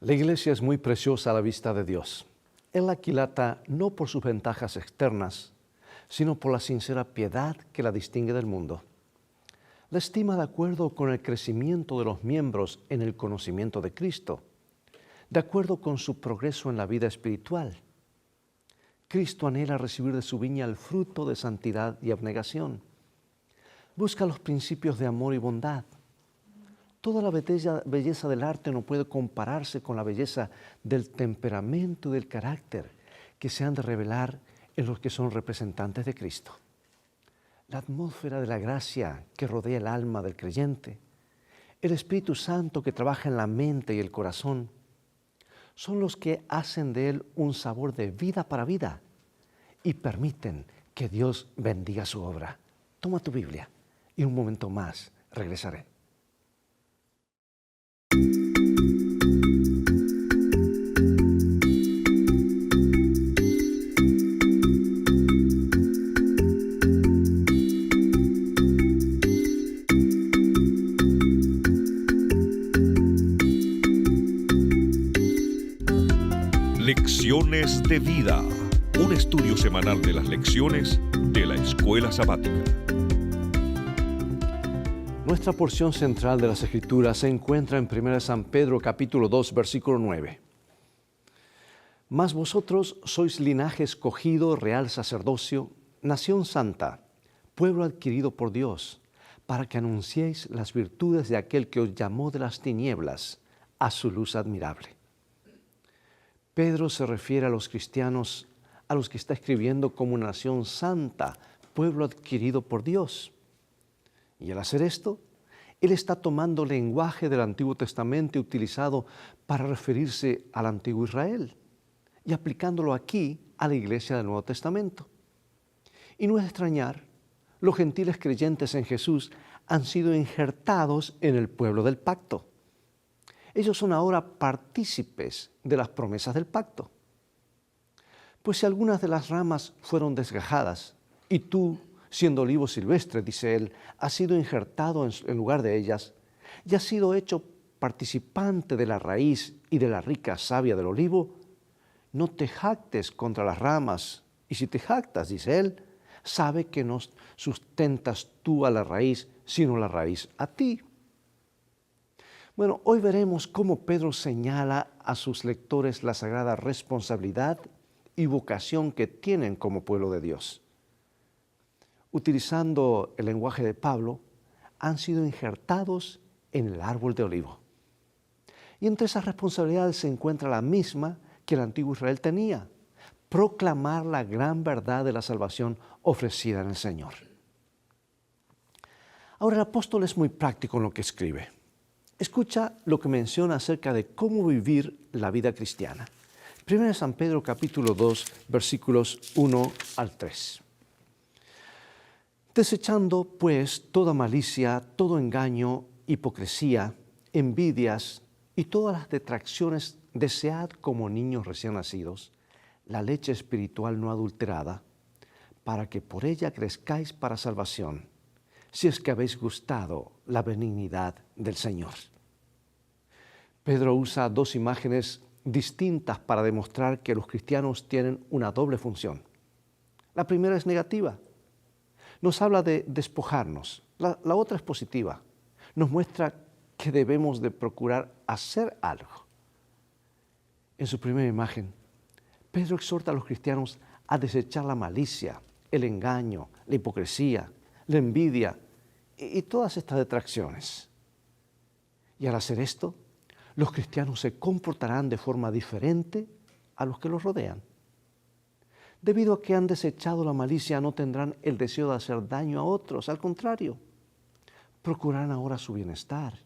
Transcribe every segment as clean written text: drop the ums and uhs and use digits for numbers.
La iglesia es muy preciosa a la vista de Dios. Él la aquilata no por sus ventajas externas, sino por la sincera piedad que la distingue del mundo. La estima de acuerdo con el crecimiento de los miembros en el conocimiento de Cristo, de acuerdo con su progreso en la vida espiritual. Cristo anhela recibir de su viña el fruto de santidad y abnegación. Busca los principios de amor y bondad. Toda la belleza del arte no puede compararse con la belleza del temperamento y del carácter que se han de revelar en los que son representantes de Cristo. La atmósfera de la gracia que rodea el alma del creyente, el Espíritu Santo que trabaja en la mente y el corazón, son los que hacen de él un sabor de vida para vida y permiten que Dios bendiga su obra. Toma tu Biblia y un momento más regresaré. Lecciones de vida, un estudio semanal de las lecciones de la Escuela Sabática. Nuestra porción central de las Escrituras se encuentra en 1 San Pedro capítulo 2, versículo 9. Mas vosotros sois linaje escogido, real sacerdocio, nación santa, pueblo adquirido por Dios, para que anunciéis las virtudes de aquel que os llamó de las tinieblas a su luz admirable. Pedro se refiere a los cristianos a los que está escribiendo como una nación santa, pueblo adquirido por Dios. Y al hacer esto, él está tomando lenguaje del Antiguo Testamento utilizado para referirse al Antiguo Israel y aplicándolo aquí a la iglesia del Nuevo Testamento. Y no es de extrañar, los gentiles creyentes en Jesús han sido injertados en el pueblo del pacto. Ellos son ahora partícipes de las promesas del pacto. Pues si algunas de las ramas fueron desgajadas, y tú, siendo olivo silvestre, dice él, has sido injertado en lugar de ellas, y has sido hecho participante de la raíz y de la rica savia del olivo, no te jactes contra las ramas, y si te jactas, dice él, sabe que no sustentas tú a la raíz, sino la raíz a ti. Bueno, hoy veremos cómo Pedro señala a sus lectores la sagrada responsabilidad y vocación que tienen como pueblo de Dios. Utilizando el lenguaje de Pablo, han sido injertados en el árbol de olivo. Y entre esas responsabilidades se encuentra la misma que el antiguo Israel tenía: proclamar la gran verdad de la salvación ofrecida en el Señor. Ahora, el apóstol es muy práctico en lo que escribe. Escucha lo que menciona acerca de cómo vivir la vida cristiana. 1 San Pedro capítulo 2, versículos 1 al 3. Desechando, pues, toda malicia, todo engaño, hipocresía, envidias y todas las detracciones, desead como niños recién nacidos la leche espiritual no adulterada, para que por ella crezcáis para salvación, si es que habéis gustado la benignidad del Señor. Pedro usa dos imágenes distintas para demostrar que los cristianos tienen una doble función. La primera es negativa. Nos habla de despojarnos. La otra es positiva. Nos muestra que debemos de procurar hacer algo. En su primera imagen, Pedro exhorta a los cristianos a desechar la malicia, el engaño, la hipocresía, la envidia y todas estas detracciones. Y al hacer esto, los cristianos se comportarán de forma diferente a los que los rodean. Debido a que han desechado la malicia, no tendrán el deseo de hacer daño a otros. Al contrario, procurarán ahora su bienestar.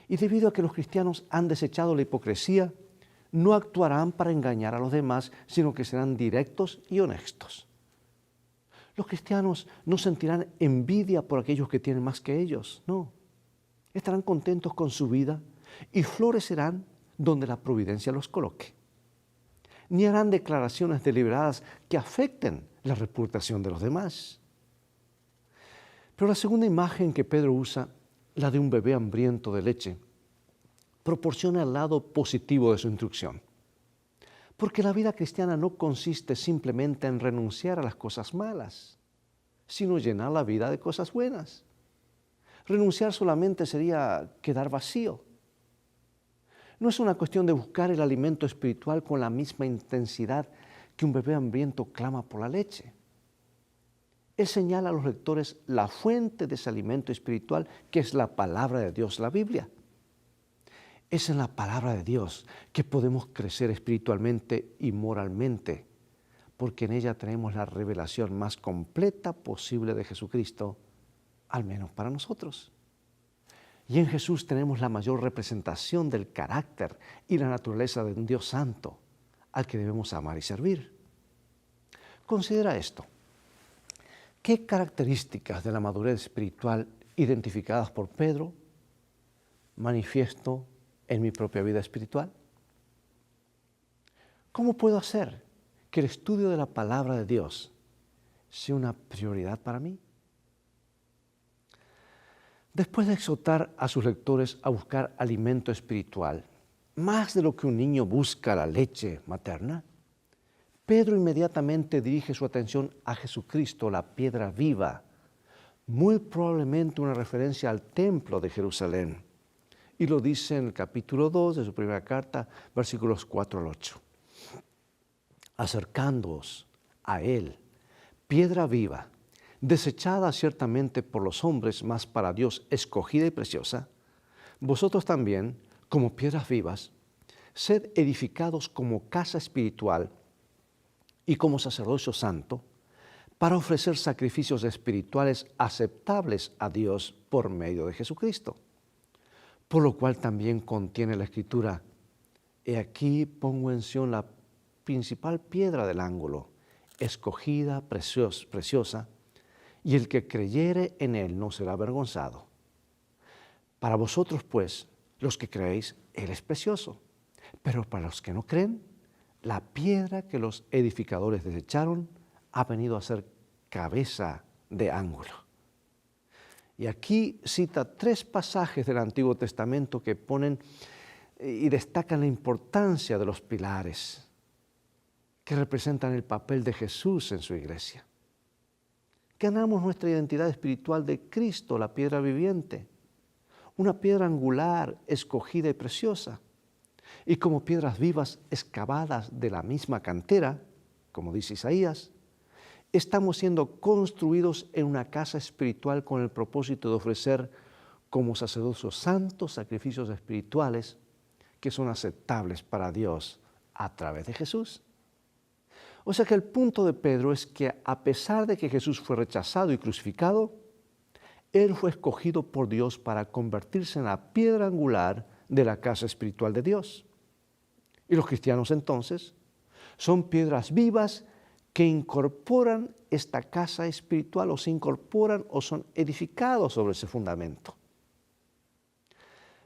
Y debido a que los cristianos han desechado la hipocresía, no actuarán para engañar a los demás, sino que serán directos y honestos. Los cristianos no sentirán envidia por aquellos que tienen más que ellos, no. Estarán contentos con su vida y florecerán donde la providencia los coloque. Ni harán declaraciones deliberadas que afecten la reputación de los demás. Pero la segunda imagen que Pedro usa, la de un bebé hambriento de leche, proporciona el lado positivo de su instrucción. Porque la vida cristiana no consiste simplemente en renunciar a las cosas malas, sino llenar la vida de cosas buenas. Renunciar solamente sería quedar vacío. No es una cuestión de buscar el alimento espiritual con la misma intensidad que un bebé hambriento clama por la leche. Él señala a los lectores la fuente de ese alimento espiritual, que es la palabra de Dios, la Biblia. Es en la palabra de Dios que podemos crecer espiritualmente y moralmente, porque en ella tenemos la revelación más completa posible de Jesucristo, al menos para nosotros. Y en Jesús tenemos la mayor representación del carácter y la naturaleza de un Dios santo, al que debemos amar y servir. Considera esto. ¿Qué características de la madurez espiritual identificadas por Pedro manifiesto en mi propia vida espiritual? ¿Cómo puedo hacer que el estudio de la palabra de Dios sea una prioridad para mí? Después de exhortar a sus lectores a buscar alimento espiritual, más de lo que un niño busca la leche materna, Pedro inmediatamente dirige su atención a Jesucristo, la piedra viva, muy probablemente una referencia al templo de Jerusalén. Y lo dice en el capítulo 2 de su primera carta, versículos 4 al 8. Acercándoos a Él, piedra viva, desechada ciertamente por los hombres, mas para Dios escogida y preciosa, vosotros también, como piedras vivas, sed edificados como casa espiritual y como sacerdocio santo, para ofrecer sacrificios espirituales aceptables a Dios por medio de Jesucristo. Por lo cual también contiene la Escritura: he aquí pongo en Sión la principal piedra del ángulo, escogida, preciosa, y el que creyere en él no será avergonzado. Para vosotros, pues, los que creéis, él es precioso, pero para los que no creen, la piedra que los edificadores desecharon ha venido a ser cabeza de ángulo. Y aquí cita 3 pasajes del Antiguo Testamento que ponen y destacan la importancia de los pilares, que representan el papel de Jesús en su iglesia. Ganamos nuestra identidad espiritual de Cristo, la piedra viviente, una piedra angular, escogida y preciosa. Y como piedras vivas excavadas de la misma cantera, como dice Isaías, estamos siendo construidos en una casa espiritual con el propósito de ofrecer como sacerdocios santos sacrificios espirituales que son aceptables para Dios a través de Jesús. O sea que el punto de Pedro es que a pesar de que Jesús fue rechazado y crucificado, Él fue escogido por Dios para convertirse en la piedra angular de la casa espiritual de Dios. Y los cristianos entonces son piedras vivas que incorporan esta casa espiritual, o se incorporan o son edificados sobre ese fundamento.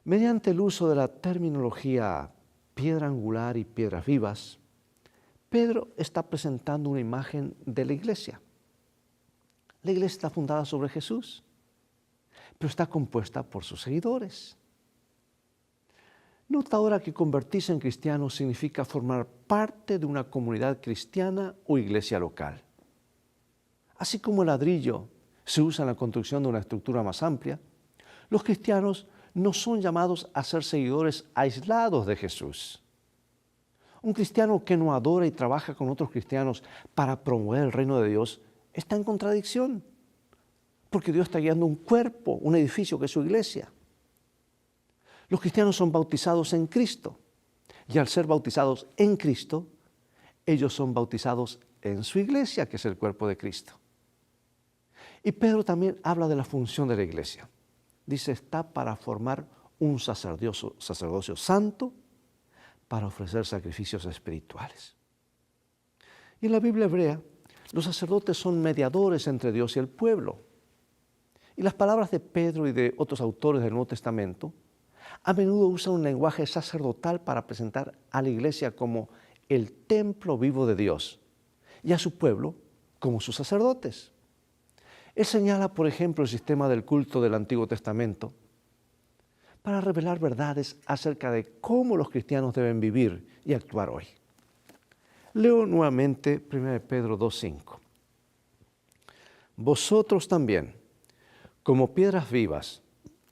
Mediante el uso de la terminología piedra angular y piedras vivas, Pedro está presentando una imagen de la iglesia. La iglesia está fundada sobre Jesús, pero está compuesta por sus seguidores. Nota ahora que convertirse en cristiano significa formar parte de una comunidad cristiana o iglesia local. Así como el ladrillo se usa en la construcción de una estructura más amplia, los cristianos no son llamados a ser seguidores aislados de Jesús. Un cristiano que no adora y trabaja con otros cristianos para promover el reino de Dios está en contradicción, porque Dios está guiando un cuerpo, un edificio que es su iglesia. Los cristianos son bautizados en Cristo, y al ser bautizados en Cristo, ellos son bautizados en su iglesia, que es el cuerpo de Cristo. Y Pedro también habla de la función de la iglesia. Dice, está para formar un sacerdocio santo, para ofrecer sacrificios espirituales. Y en la Biblia hebrea, los sacerdotes son mediadores entre Dios y el pueblo. Y las palabras de Pedro y de otros autores del Nuevo Testamento a menudo usan un lenguaje sacerdotal para presentar a la iglesia como el templo vivo de Dios y a su pueblo como sus sacerdotes. Él señala, por ejemplo, el sistema del culto del Antiguo Testamento, para revelar verdades acerca de cómo los cristianos deben vivir y actuar hoy. Leo nuevamente 1 Pedro 2:5. Vosotros también, como piedras vivas,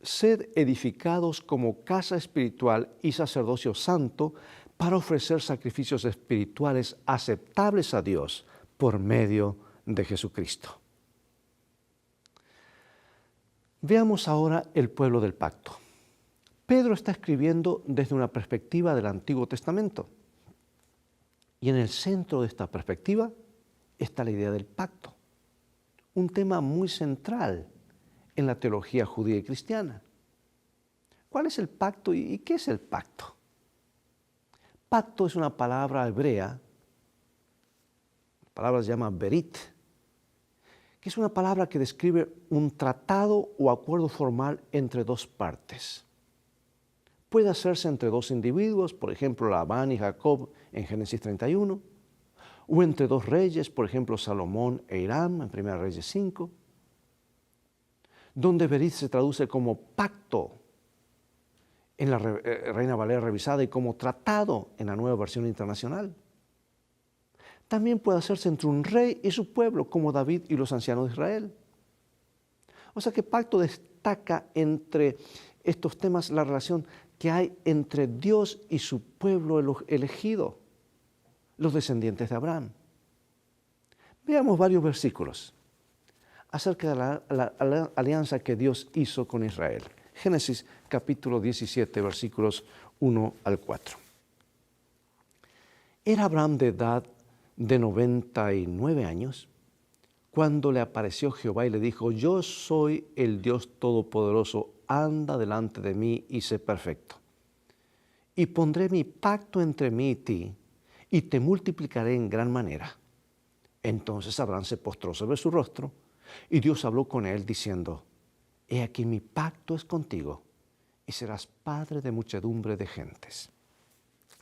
sed edificados como casa espiritual y sacerdocio santo para ofrecer sacrificios espirituales aceptables a Dios por medio de Jesucristo. Veamos ahora el pueblo del pacto. Pedro está escribiendo desde una perspectiva del Antiguo Testamento. Y en el centro de esta perspectiva está la idea del pacto, un tema muy central en la teología judía y cristiana. ¿Cuál es el pacto y qué es el pacto? Pacto es una palabra hebrea, la palabra se llama berit, que es una palabra que describe un tratado o acuerdo formal entre dos partes. Puede hacerse entre dos individuos, por ejemplo, Labán y Jacob en Génesis 31, o entre dos reyes, por ejemplo, Salomón e Hiram en 1 Reyes 5, donde berit se traduce como pacto en la Reina Valera revisada y como tratado en la Nueva Versión Internacional. También puede hacerse entre un rey y su pueblo, como David y los ancianos de Israel. O sea que pacto destaca entre estos temas la relación que hay entre Dios y su pueblo elegido, los descendientes de Abraham. Veamos varios versículos acerca de la alianza que Dios hizo con Israel. Génesis capítulo 17, versículos 1 al 4. Era Abraham de edad de 99 años cuando le apareció Jehová y le dijo: yo soy el Dios Todopoderoso, anda delante de mí y sé perfecto. Y pondré mi pacto entre mí y ti, y te multiplicaré en gran manera. Entonces Abraham se postró sobre su rostro, y Dios habló con él diciendo: he aquí mi pacto es contigo, y serás padre de muchedumbre de gentes.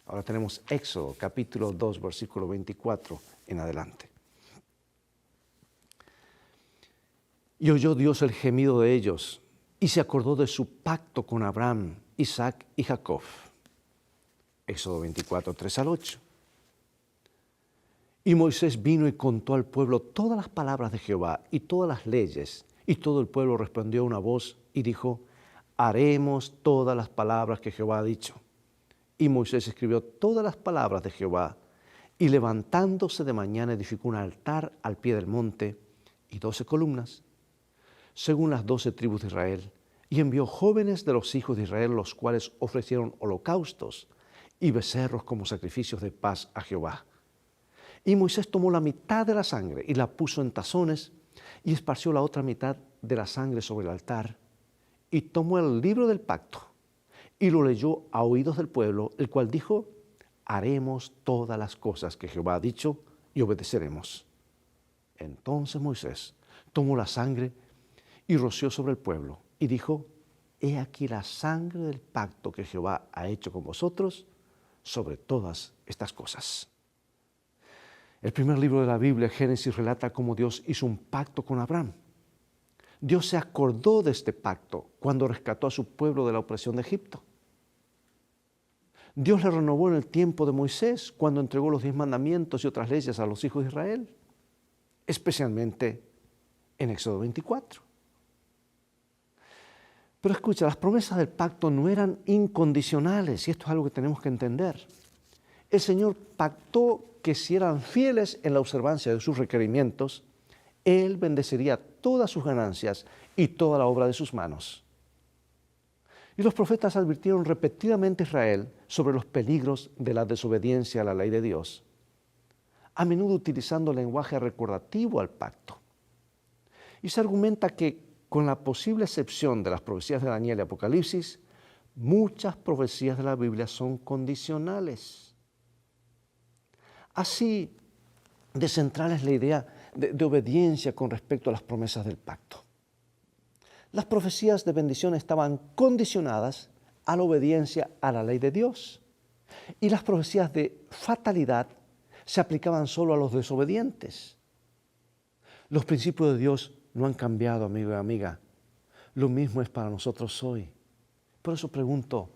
Ahora tenemos Éxodo capítulo 2, versículo 24 en adelante. Y oyó Dios el gemido de ellos, y se acordó de su pacto con Abraham, Isaac y Jacob. Éxodo 24, 3 al 8. Y Moisés vino y contó al pueblo todas las palabras de Jehová y todas las leyes, y todo el pueblo respondió a una voz y dijo: haremos todas las palabras que Jehová ha dicho. Y Moisés escribió todas las palabras de Jehová, y levantándose de mañana edificó un altar al pie del monte y 12 columnas, según las 12 tribus de Israel, y envió jóvenes de los hijos de Israel, los cuales ofrecieron holocaustos y becerros como sacrificios de paz a Jehová. Y Moisés tomó la mitad de la sangre y la puso en tazones, y esparció la otra mitad de la sangre sobre el altar, y tomó el libro del pacto y lo leyó a oídos del pueblo, el cual dijo: haremos todas las cosas que Jehová ha dicho y obedeceremos. Entonces Moisés tomó la sangre y roció sobre el pueblo y dijo: he aquí la sangre del pacto que Jehová ha hecho con vosotros sobre todas estas cosas. El primer libro de la Biblia, Génesis, relata cómo Dios hizo un pacto con Abraham. Dios se acordó de este pacto cuando rescató a su pueblo de la opresión de Egipto. Dios le renovó en el tiempo de Moisés cuando entregó los 10 mandamientos y otras leyes a los hijos de Israel, especialmente en Éxodo 24. Pero escucha, las promesas del pacto no eran incondicionales, y esto es algo que tenemos que entender. El Señor pactó que si eran fieles en la observancia de sus requerimientos, Él bendeciría todas sus ganancias y toda la obra de sus manos. Y los profetas advirtieron repetidamente a Israel sobre los peligros de la desobediencia a la ley de Dios, a menudo utilizando lenguaje recordativo al pacto. Y se argumenta que, con la posible excepción de las profecías de Daniel y Apocalipsis, muchas profecías de la Biblia son condicionales. Así de central es la idea de obediencia con respecto a las promesas del pacto. Las profecías de bendición estaban condicionadas a la obediencia a la ley de Dios, y las profecías de fatalidad se aplicaban solo a los desobedientes. Los principios de Dios no han cambiado, amigo y amiga. Lo mismo es para nosotros hoy. Por eso pregunto,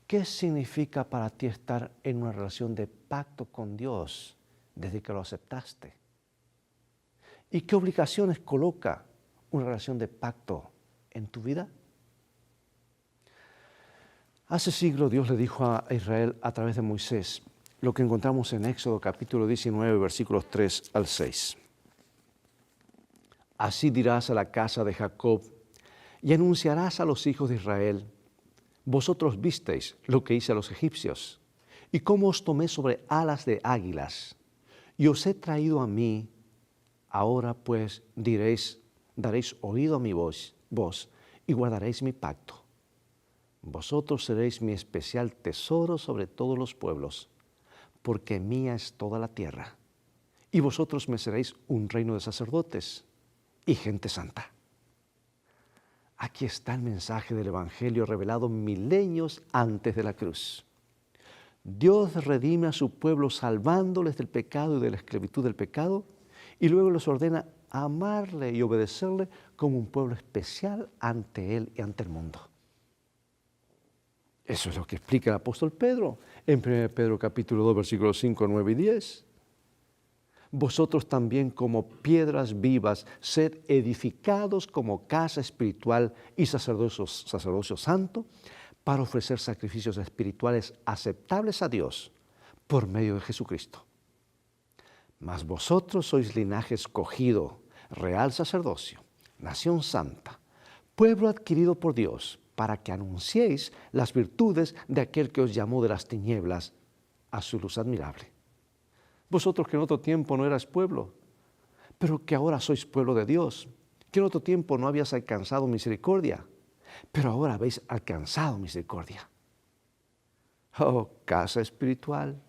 ¿qué significa para ti estar en una relación de pacto con Dios desde que lo aceptaste? ¿Y qué obligaciones coloca una relación de pacto en tu vida? Hace siglos Dios le dijo a Israel a través de Moisés lo que encontramos en Éxodo capítulo 19, versículos 3 al 6. Así dirás a la casa de Jacob y anunciarás a los hijos de Israel: vosotros visteis lo que hice a los egipcios y cómo os tomé sobre alas de águilas y os he traído a mí. Ahora pues daréis oído a mi voz y guardaréis mi pacto. Vosotros seréis mi especial tesoro sobre todos los pueblos, porque mía es toda la tierra, y vosotros me seréis un reino de sacerdotes y gente santa. Aquí está el mensaje del Evangelio revelado milenios antes de la cruz. Dios redime a su pueblo salvándoles del pecado y de la esclavitud del pecado, y luego les ordena amarle y obedecerle como un pueblo especial ante Él y ante el mundo. Eso es lo que explica el apóstol Pedro en 1 Pedro capítulo 2, versículos 5, 9 y 10. Vosotros también como piedras vivas, sed edificados como casa espiritual y sacerdocio santo, para ofrecer sacrificios espirituales aceptables a Dios por medio de Jesucristo. Mas vosotros sois linaje escogido, real sacerdocio, nación santa, pueblo adquirido por Dios, para que anunciéis las virtudes de aquel que os llamó de las tinieblas a su luz admirable. Vosotros que en otro tiempo no erais pueblo, pero que ahora sois pueblo de Dios, que en otro tiempo no habías alcanzado misericordia, pero ahora habéis alcanzado misericordia. Oh, casa espiritual,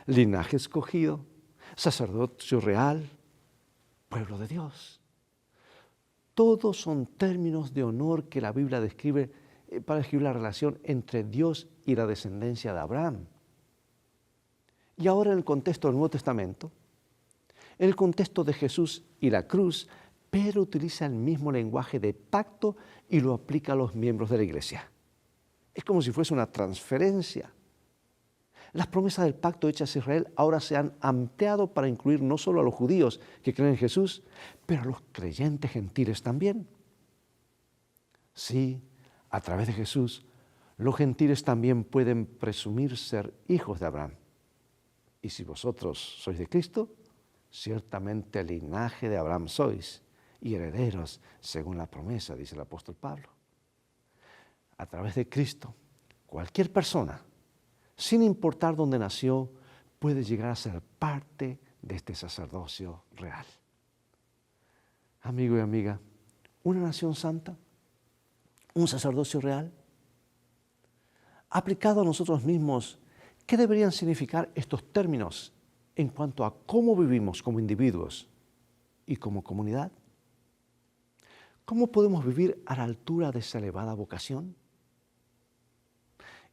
linaje escogido, sacerdocio real, pueblo de Dios. Todos son términos de honor que la Biblia describe para describir la relación entre Dios y la descendencia de Abraham. Y ahora en el contexto del Nuevo Testamento, en el contexto de Jesús y la cruz, Pedro utiliza el mismo lenguaje de pacto y lo aplica a los miembros de la iglesia. Es como si fuese una transferencia. Las promesas del pacto hechas a Israel ahora se han ampliado para incluir no solo a los judíos que creen en Jesús, pero a los creyentes gentiles también. Sí, a través de Jesús, los gentiles también pueden presumir ser hijos de Abraham. Y si vosotros sois de Cristo, ciertamente el linaje de Abraham sois y herederos según la promesa, dice el apóstol Pablo. A través de Cristo, cualquier persona, sin importar dónde nació, puede llegar a ser parte de este sacerdocio real. Amigo y amiga, una nación santa, un sacerdocio real, aplicado a nosotros mismos, ¿qué deberían significar estos términos en cuanto a cómo vivimos como individuos y como comunidad? ¿Cómo podemos vivir a la altura de esa elevada vocación?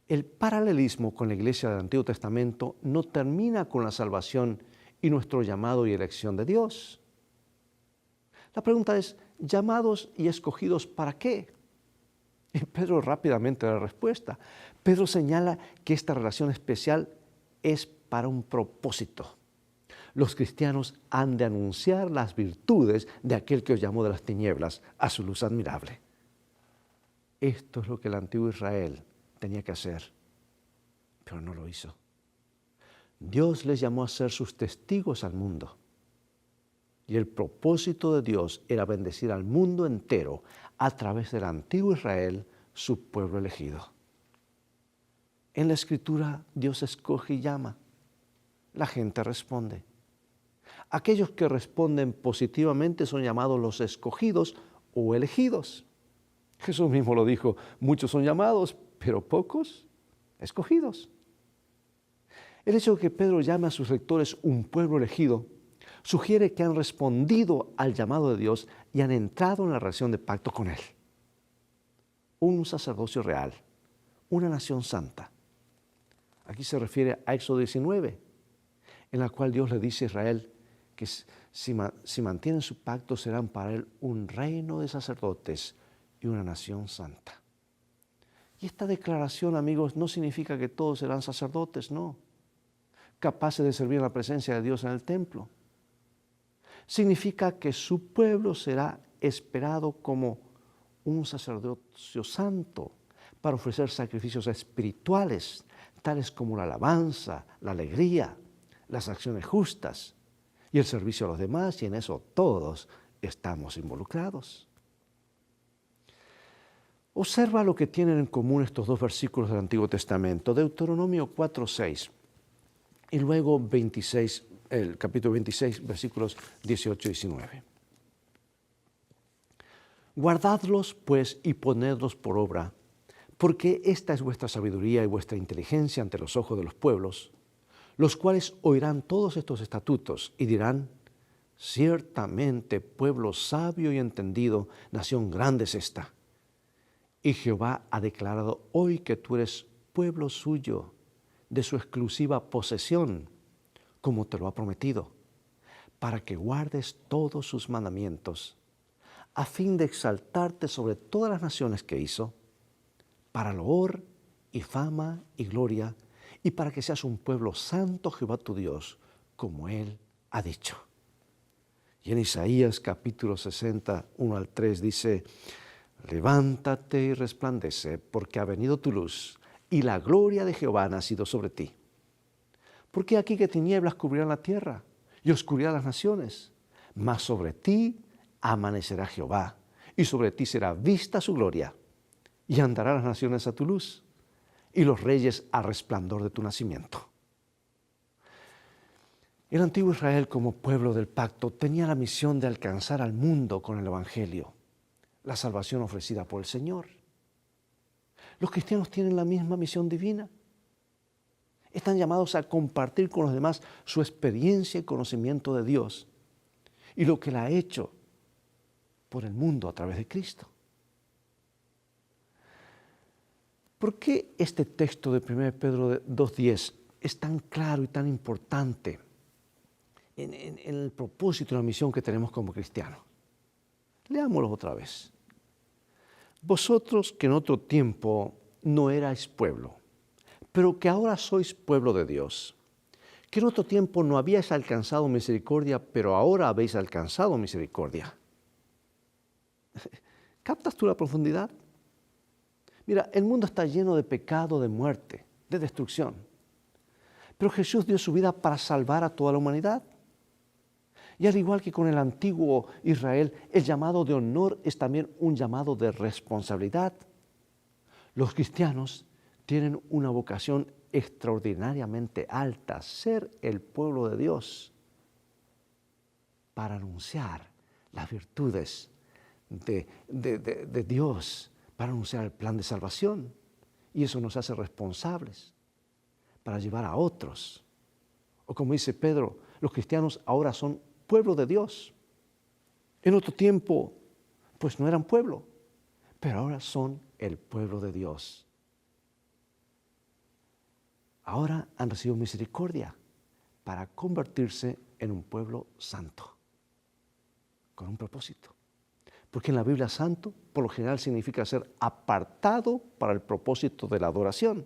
El paralelismo con la iglesia del Antiguo Testamento no termina con la salvación y nuestro llamado y elección de Dios. La pregunta es, ¿llamados y escogidos para qué? Y Pedro rápidamente da la respuesta. Pedro señala que esta relación especial es para un propósito. Los cristianos han de anunciar las virtudes de aquel que os llamó de las tinieblas a su luz admirable. Esto es lo que el antiguo Israel tenía que hacer, pero no lo hizo. Dios les llamó a ser sus testigos al mundo. Y el propósito de Dios era bendecir al mundo entero a través del antiguo Israel, su pueblo elegido. En la Escritura, Dios escoge y llama. La gente responde. Aquellos que responden positivamente son llamados los escogidos o elegidos. Jesús mismo lo dijo, muchos son llamados, pero pocos escogidos. El hecho de que Pedro llame a sus lectores un pueblo elegido sugiere que han respondido al llamado de Dios y han entrado en la relación de pacto con Él. Un sacerdocio real, una nación santa. Aquí se refiere a Éxodo 19, en la cual Dios le dice a Israel que si mantienen su pacto serán para Él un reino de sacerdotes y una nación santa. Y esta declaración, amigos, no significa que todos serán sacerdotes, no, capaces de servir en la presencia de Dios en el templo. Significa que su pueblo será esperado como un sacerdocio santo para ofrecer sacrificios espirituales, tales como la alabanza, la alegría, las acciones justas y el servicio a los demás, y en eso todos estamos involucrados. Observa lo que tienen en común estos dos versículos del Antiguo Testamento, Deuteronomio 4:6 y luego el capítulo 26, versículos 18 y 19. Guardadlos, pues, y ponedlos por obra, porque esta es vuestra sabiduría y vuestra inteligencia ante los ojos de los pueblos, los cuales oirán todos estos estatutos y dirán: ciertamente pueblo sabio y entendido, nación grande es esta. Y Jehová ha declarado hoy que tú eres pueblo suyo, de su exclusiva posesión, como te lo ha prometido, para que guardes todos sus mandamientos, a fin de exaltarte sobre todas las naciones que hizo, para loor y fama y gloria, y para que seas un pueblo santo, Jehová tu Dios, como Él ha dicho. Y en Isaías capítulo 60, 1 al 3 dice: levántate y resplandece, porque ha venido tu luz, y la gloria de Jehová ha nacido sobre ti. Porque aquí que tinieblas cubrirán la tierra, y oscuridad las naciones, mas sobre ti amanecerá Jehová, y sobre ti será vista su gloria, y andarán las naciones a tu luz, y los reyes al resplandor de tu nacimiento. El antiguo Israel, como pueblo del pacto, tenía la misión de alcanzar al mundo con el Evangelio, la salvación ofrecida por el Señor. Los cristianos tienen la misma misión divina. Están llamados a compartir con los demás su experiencia y conocimiento de Dios y lo que Él ha hecho por el mundo a través de Cristo. ¿Por qué este texto de 1 Pedro 2:10 es tan claro y tan importante en el propósito y la misión que tenemos como cristianos? Leámoslo otra vez. Vosotros que en otro tiempo no erais pueblo, pero que ahora sois pueblo de Dios, que en otro tiempo no habíais alcanzado misericordia, pero ahora habéis alcanzado misericordia. ¿Captas tú la profundidad? Mira, el mundo está lleno de pecado, de muerte, de destrucción. Pero Jesús dio su vida para salvar a toda la humanidad. Y al igual que con el antiguo Israel, el llamado de honor es también un llamado de responsabilidad. Los cristianos tienen una vocación extraordinariamente alta, ser el pueblo de Dios, para anunciar las virtudes de Dios, para anunciar el plan de salvación. Y eso nos hace responsables para llevar a otros. O como dice Pedro, los cristianos ahora son pueblo de Dios. En otro tiempo, pues no eran pueblo, pero ahora son el pueblo de Dios. Ahora han recibido misericordia para convertirse en un pueblo santo, con un propósito. Porque en la Biblia santo, por lo general, significa ser apartado para el propósito de la adoración.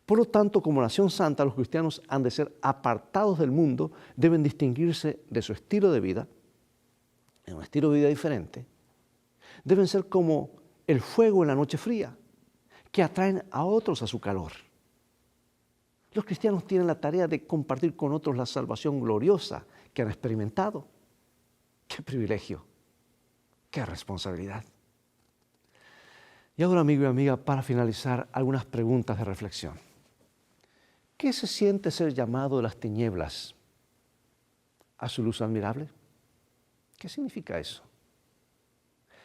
Por lo tanto, como nación santa, los cristianos han de ser apartados del mundo, deben distinguirse de su estilo de vida, en un estilo de vida diferente. Deben ser como el fuego en la noche fría, que atraen a otros a su calor. Los cristianos tienen la tarea de compartir con otros la salvación gloriosa que han experimentado. ¡Qué privilegio! ¡Qué responsabilidad! Y ahora, amigo y amiga, para finalizar, algunas preguntas de reflexión. ¿Qué se siente ser llamado de las tinieblas a su luz admirable? ¿Qué significa eso?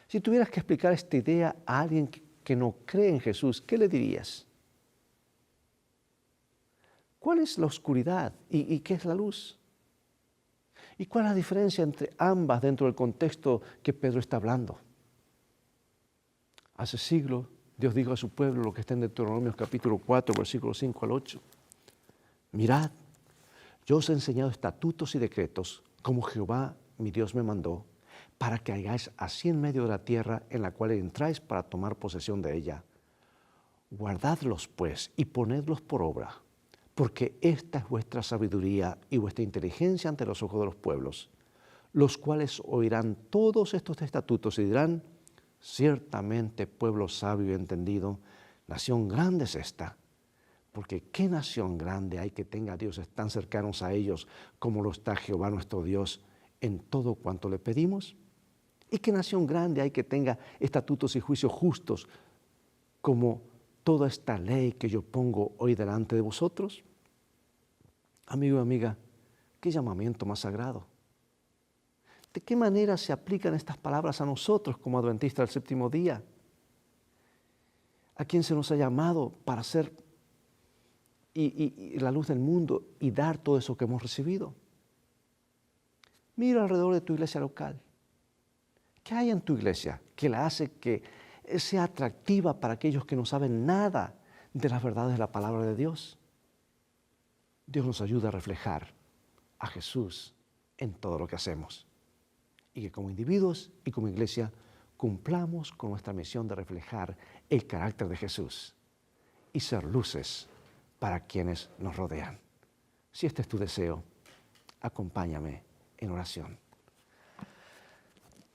Si tuvieras que explicar esta idea a alguien que no cree en Jesús, ¿qué le dirías? ¿Cuál es la oscuridad y qué es la luz? ¿Y cuál es la diferencia entre ambas dentro del contexto que Pedro está hablando? Hace siglos Dios dijo a su pueblo lo que está en Deuteronomio capítulo 4, versículos 5 al 8. Mirad, yo os he enseñado estatutos y decretos, como Jehová mi Dios me mandó, para que hagáis así en medio de la tierra en la cual entráis para tomar posesión de ella, Guardadlos pues y ponedlos por obra, porque esta es vuestra sabiduría y vuestra inteligencia ante los ojos de los pueblos, los cuales oirán todos estos estatutos y dirán: ciertamente pueblo sabio y entendido, nación grande es esta. Porque ¿qué nación grande hay que tenga dioses tan cercanos a ellos como lo está Jehová nuestro Dios en todo cuanto le pedimos? ¿Y qué nación grande hay que tenga estatutos y juicios justos como toda esta ley que yo pongo hoy delante de vosotros? Amigo y amiga, qué llamamiento más sagrado. ¿De qué manera se aplican estas palabras a nosotros como adventistas del séptimo día? ¿A quién se nos ha llamado para ser y la luz del mundo y dar todo eso que hemos recibido? Mira alrededor de tu iglesia local. ¿Qué hay en tu iglesia que la hace que sea atractiva para aquellos que no saben nada de las verdades de la palabra de Dios? Dios nos ayuda a reflejar a Jesús en todo lo que hacemos. Y que como individuos y como iglesia cumplamos con nuestra misión de reflejar el carácter de Jesús y ser luces para quienes nos rodean. Si este es tu deseo, acompáñame en oración.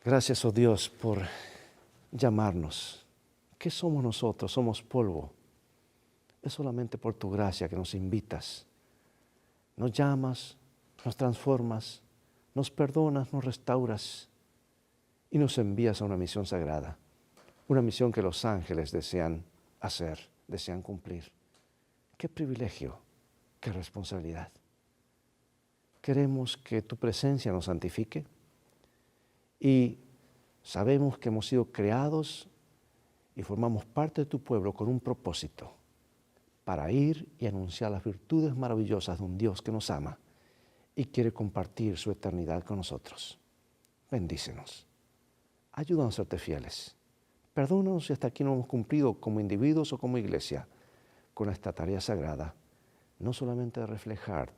Gracias, oh Dios, por llamarnos. ¿Qué somos nosotros? Somos polvo. Es solamente por tu gracia que nos invitas. Nos llamas, nos transformas, nos perdonas, nos restauras y nos envías a una misión sagrada. Una misión que los ángeles desean hacer, desean cumplir. ¡Qué privilegio! ¡Qué responsabilidad! Queremos que tu presencia nos santifique y sabemos que hemos sido creados y formamos parte de tu pueblo con un propósito: para ir y anunciar las virtudes maravillosas de un Dios que nos ama y quiere compartir su eternidad con nosotros. Bendícenos. Ayúdanos a serte fieles. Perdónanos si hasta aquí no hemos cumplido como individuos o como iglesia con esta tarea sagrada, no solamente de reflejar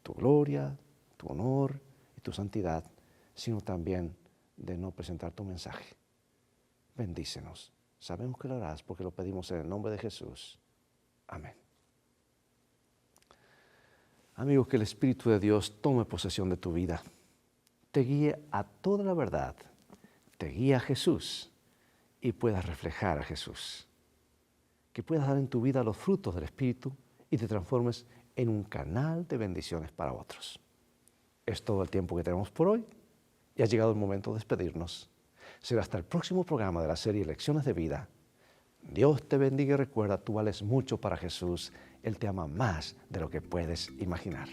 tu gloria, tu honor y tu santidad, sino también de no presentar tu mensaje. Bendícenos. Sabemos que lo harás porque lo pedimos en el nombre de Jesús. Amén. Amigos, que el Espíritu de Dios tome posesión de tu vida, te guíe a toda la verdad, te guíe a Jesús y puedas reflejar a Jesús. Que puedas dar en tu vida los frutos del Espíritu y te transformes en un canal de bendiciones para otros. Es todo el tiempo que tenemos por hoy y ha llegado el momento de despedirnos. Será hasta el próximo programa de la serie Lecciones de Vida. Dios te bendiga y recuerda, tú vales mucho para Jesús. Él te ama más de lo que puedes imaginar.